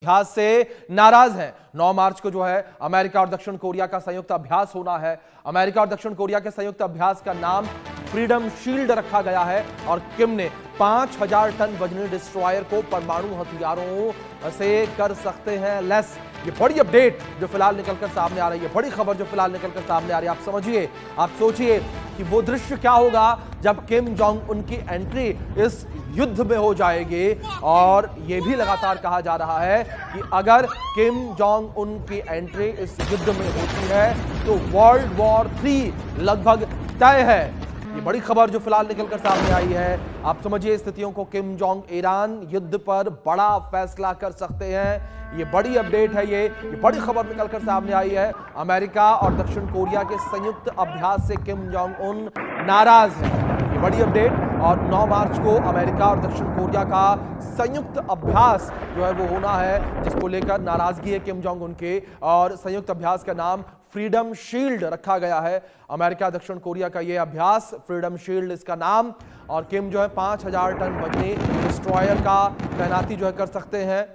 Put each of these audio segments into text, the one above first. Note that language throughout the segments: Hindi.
अभ्यास से नाराज हैं। 9 मार्च को जो है अमेरिका और दक्षिण कोरिया का संयुक्त अभ्यास होना है। अमेरिका और दक्षिण कोरिया के संयुक्त अभ्यास का नाम फ्रीडम शील्ड रखा गया है और किम ने 5000 टन वजनी डिस्ट्रॉयर को परमाणु हथियारों से कर सकते हैं लेस। ये बड़ी अपडेट जो फिलहाल निकलकर सामने आ रही है, बड़ी खबर जो फिलहाल निकलकर सामने आ रही है। आप समझिए, आप सोचिए कि वो दृश्य क्या होगा जब किम जोंग उन की एंट्री इस युद्ध में हो जाएगी। और यह भी लगातार कहा जा रहा है कि अगर किम जोंग उन की एंट्री इस युद्ध में होती है तो वर्ल्ड वॉर 3 लगभग तय है। ये बड़ी खबर जो फिलहाल निकलकर सामने आई है। आप समझिए स्थितियों को, किम जोंग ईरान युद्ध पर बड़ा फैसला कर सकते हैं। ये बड़ी अपडेट है, ये बड़ी खबर निकलकर सामने आई है। अमेरिका और दक्षिण कोरिया के संयुक्त अभ्यास से किम जोंग उन नाराज है। ये बड़ी अपडेट। और 9 मार्च को अमेरिका और दक्षिण कोरिया का संयुक्त अभ्यास जो है वो होना है, जिसको लेकर नाराजगी है किम जोंग उन के। और संयुक्त अभ्यास का नाम फ्रीडम शील्ड रखा गया है। अमेरिका दक्षिण कोरिया का यह अभ्यास, फ्रीडम शील्ड इसका नाम। और किम जो है 5000 टन वजनी डिस्ट्रॉयर का तैनाती जो है कर सकते हैं।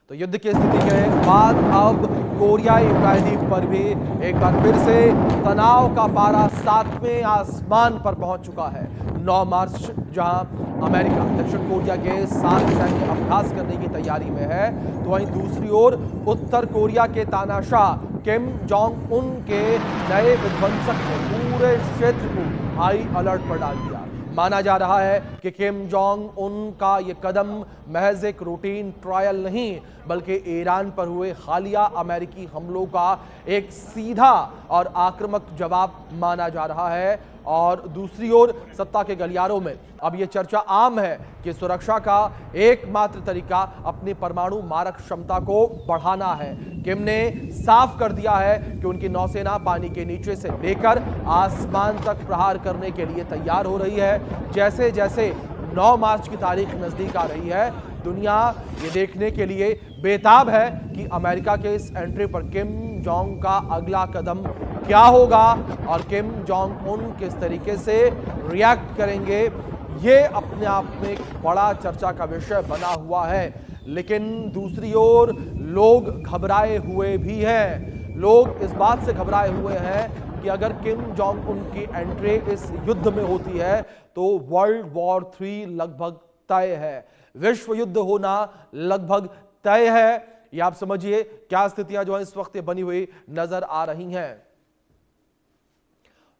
तो युद्ध की स्थिति के बाद अब कोरियाई प्रायद्वीप पर भी एक बार फिर से तनाव का पारा 7वें आसमान पर पहुंच चुका है। 9 मार्च जहां अमेरिका दक्षिण कोरिया के साथ सैन्य अभ्यास करने की तैयारी में है, तो वहीं दूसरी ओर उत्तर कोरिया के तानाशाह किम जोंग उन के नए विध्वंसक ने पूरे क्षेत्र को हाई अलर्ट पर डाल दिया। माना जा रहा है कि किम जोंग उन का यह कदम महज एक रूटीन ट्रायल नहीं, बल्कि ईरान पर हुए हालिया अमेरिकी हमलों का एक सीधा और आक्रामक जवाब माना जा रहा है। और दूसरी ओर सत्ता के गलियारों में अब यह चर्चा आम है कि सुरक्षा का एकमात्र तरीका अपनी परमाणु मारक क्षमता को बढ़ाना है। किम ने साफ कर दिया है कि उनकी नौसेना पानी के नीचे से लेकर आसमान तक प्रहार करने के लिए तैयार हो रही है। जैसे जैसे 9 मार्च की तारीख नजदीक आ रही है, दुनिया ये देखने के लिए बेताब है कि अमेरिका के इस एंट्री पर किम जोंग का अगला कदम क्या होगा और किम जोंग उन किस तरीके से रिएक्ट करेंगे। ये अपने आप में एक बड़ा चर्चा का विषय बना हुआ है। लेकिन दूसरी ओर लोग घबराए हुए भी हैं। लोग इस बात से घबराए हुए हैं कि अगर किम जोंग उन की एंट्री इस युद्ध में होती है तो वर्ल्ड वॉर 3 लगभग तय है, विश्व युद्ध होना लगभग तय है। ये आप समझिए क्या स्थितियां जो है इस वक्त बनी हुई नजर आ रही हैं।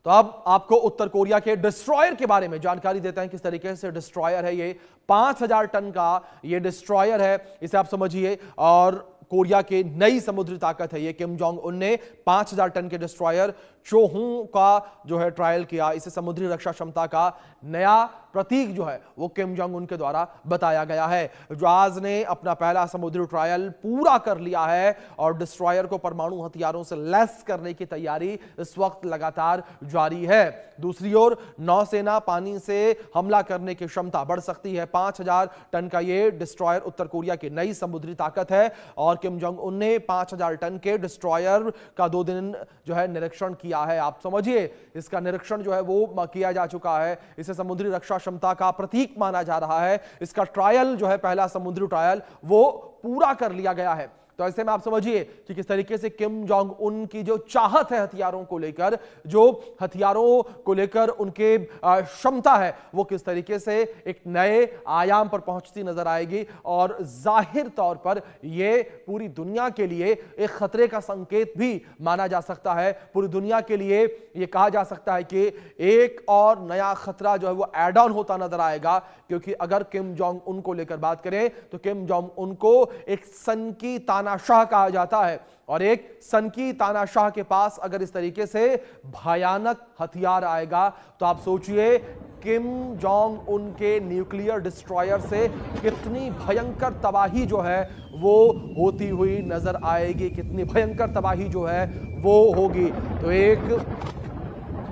तो अब आपको उत्तर कोरिया के डिस्ट्रॉयर के बारे में जानकारी देते हैं, किस तरीके से डिस्ट्रॉयर है ये। 5000 टन का ये डिस्ट्रॉयर है, इसे आप समझिए। और कोरिया की नई समुद्री ताकत है ये। किम जोंग उन ने 5000 टन के डिस्ट्रॉयर चोहू का जो है ट्रायल किया। इसे समुद्री रक्षा क्षमता का नया प्रतीक जो है वो किम जोंग उन के द्वारा बताया गया है। जहाज ने अपना पहला समुद्री ट्रायल पूरा कर लिया है और डिस्ट्रॉयर को परमाणु हथियारों से लैस करने की तैयारी इस वक्त लगातार जारी है। दूसरी ओर नौसेना पानी से हमला करने की क्षमता बढ़ सकती है। 5000 टन का ये डिस्ट्रॉयर उत्तर कोरिया की नई समुद्री ताकत है। और किम जोंग उन ने 5000 टन के डिस्ट्रॉयर का 2 दिन जो है निरीक्षण किया है। आप समझिए इसका निरीक्षण जो है वो किया जा चुका है। इसे समुद्री रक्षा क्षमता का प्रतीक माना जा रहा है। इसका ट्रायल जो है, पहला समुद्री ट्रायल, वो पूरा कर लिया गया है। तो ऐसे में आप समझिए कि किस तरीके से किम जोंग उन की जो चाहत है हथियारों को लेकर, जो हथियारों को लेकर उनके क्षमता है, वो किस तरीके से एक नए आयाम पर पहुंचती नजर आएगी। और जाहिर तौर पर यह पूरी दुनिया के लिए एक खतरे का संकेत भी माना जा सकता है। पूरी दुनिया के लिए यह कहा जा सकता है कि एक और नया खतरा जो है वो एड ऑन होता नजर आएगा। क्योंकि अगर किम जोंग उन को लेकर बात करें तो किम जोंग उन को एक सनकी तानाशाह कहा जाता है। और एक सनकी तानाशाह के पास अगर इस तरीके से भयानक हथियार आएगा तो आप सोचिए किम जोंग उन के न्यूक्लियर डिस्ट्रॉयर से कितनी भयंकर तबाही जो है वो होती हुई नजर आएगी, कितनी भयंकर तबाही जो है वो होगी। तो एक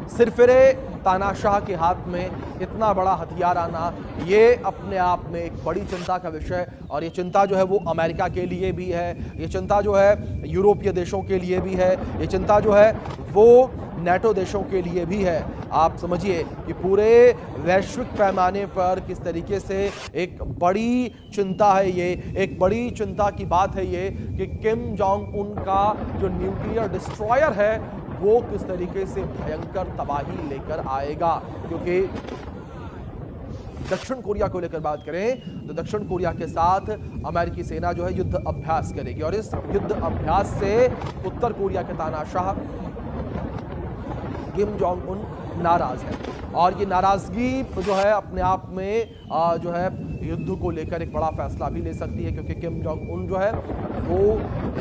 सिरफिरे तानाशाह के हाथ में इतना बड़ा हथियार आना, ये अपने आप में एक बड़ी चिंता का विषय। और ये चिंता जो है वो अमेरिका के लिए भी है, ये चिंता जो है यूरोपीय देशों के लिए भी है, ये चिंता जो है वो नेटो देशों के लिए भी है। आप समझिए कि पूरे वैश्विक पैमाने पर किस तरीके से एक बड़ी चिंता है ये, एक बड़ी चिंता की बात है ये कि किम जोंग उन का जो न्यूक्लियर डिस्ट्रॉयर है वो किस तरीके से भयंकर तबाही लेकर आएगा। क्योंकि दक्षिण कोरिया को लेकर बात करें तो दक्षिण कोरिया के साथ अमेरिकी सेना जो है युद्ध अभ्यास करेगी और इस युद्ध अभ्यास से उत्तर कोरिया के तानाशाह किम जोंग उन नाराज है और ये नाराजगी जो है अपने आप में जो है युद्ध को लेकर एक बड़ा फैसला भी ले सकती है। क्योंकि किम जोंग उन जो है वो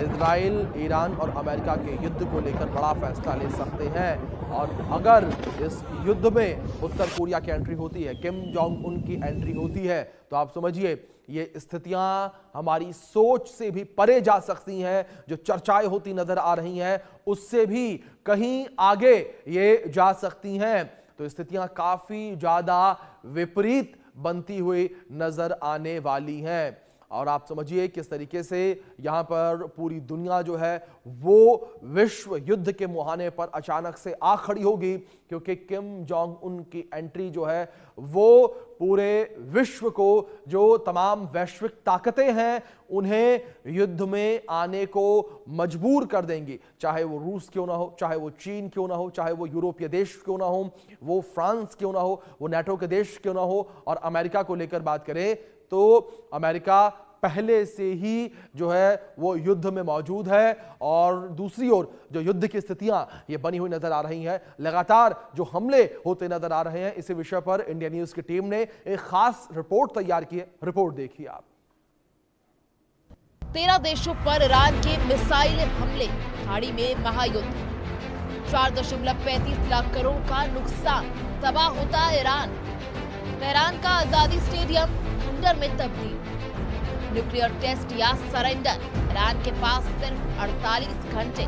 इजराइल, ईरान और अमेरिका के युद्ध को लेकर बड़ा फैसला ले सकते हैं और अगर इस युद्ध में उत्तर कोरिया की एंट्री होती है, किम जोंग उन की एंट्री होती है, तो आप समझिए ये स्थितियां हमारी सोच से भी परे जा सकती हैं। जो चर्चाएं होती नजर आ रही हैं उससे भी कहीं आगे ये जा सकती हैं। तो स्थितियां काफी ज्यादा विपरीत बनती हुई नजर आने वाली हैं और आप समझिए किस तरीके से यहां पर पूरी दुनिया जो है वो विश्व युद्ध के मुहाने पर अचानक से आ खड़ी होगी। क्योंकि किम जोंग उन की एंट्री जो है वो पूरे विश्व को, जो तमाम वैश्विक ताकतें हैं, उन्हें युद्ध में आने को मजबूर कर देंगी। चाहे वो रूस क्यों ना हो, चाहे वो चीन क्यों ना हो, चाहे वो यूरोपीय देश क्यों ना हो, वो फ्रांस क्यों ना हो, वो नेटो के देश क्यों ना हो। और अमेरिका को लेकर बात करें तो अमेरिका पहले से ही जो है वो युद्ध में मौजूद है और दूसरी ओर जो युद्ध की स्थितियां ये बनी हुई नजर आ रही हैं, लगातार जो हमले होते नजर आ रहे हैं। इसी विषय पर इंडिया न्यूज की टीम ने एक खास रिपोर्ट तैयार की है। रिपोर्ट देखिए आप। 13 देशों पर ईरान के मिसाइल हमले, खाड़ी में महायुद्ध, 4.35 लाख करोड़ का नुकसान, तबाह होता ईरान, तेहरान का आजादी स्टेडियम खंडर में तब्दील, न्यूक्लियर टेस्ट या सरेंडर, ईरान के पास सिर्फ 48 घंटे,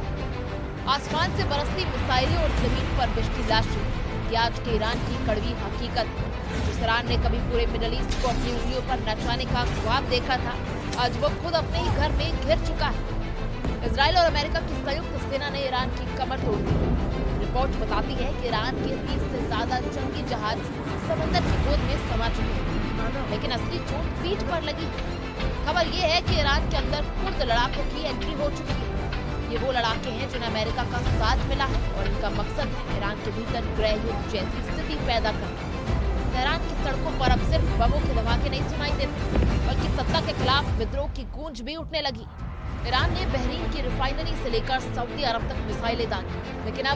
आसमान से बरसती मिसाइलें और जमीन पर बिजली लाशें, ये आज के ईरान की कड़वी हकीकत है। जिस ईरान ने कभी पूरे मिडिल ईस्ट को अपनी उंगलियों पर नचाने का ख्वाब देखा था, आज वो खुद अपने ही घर में घिर चुका है। इजराइल और अमेरिका की संयुक्त सेना ने ईरान की कमर तोड़ दी। रिपोर्ट बताती है कि ईरान के 30 से ज्यादा जंगी जहाज समंदर की गोद में समा चुके हैं, लेकिन असली चोट पीठ पर लगी। खबर ये है कि ईरान के अंदर कुर्द लड़ाकों की एंट्री हो चुकी है। ये वो लड़ाके हैं जिन्हें अमेरिका का साथ मिला है और इनका मकसद है ईरान के भीतर गृह युद्ध जैसी स्थिति पैदा करना। तेहरान की सड़कों पर अब सिर्फ बमों के धमाके नहीं सुनाई देते, बल्कि सत्ता के खिलाफ विद्रोह की गूंज भी उठने लगी। ईरान ने बहरीन की रिफाइनरी से लेकर सऊदी अरब तक मिसाइलें दागी, लेकिन अब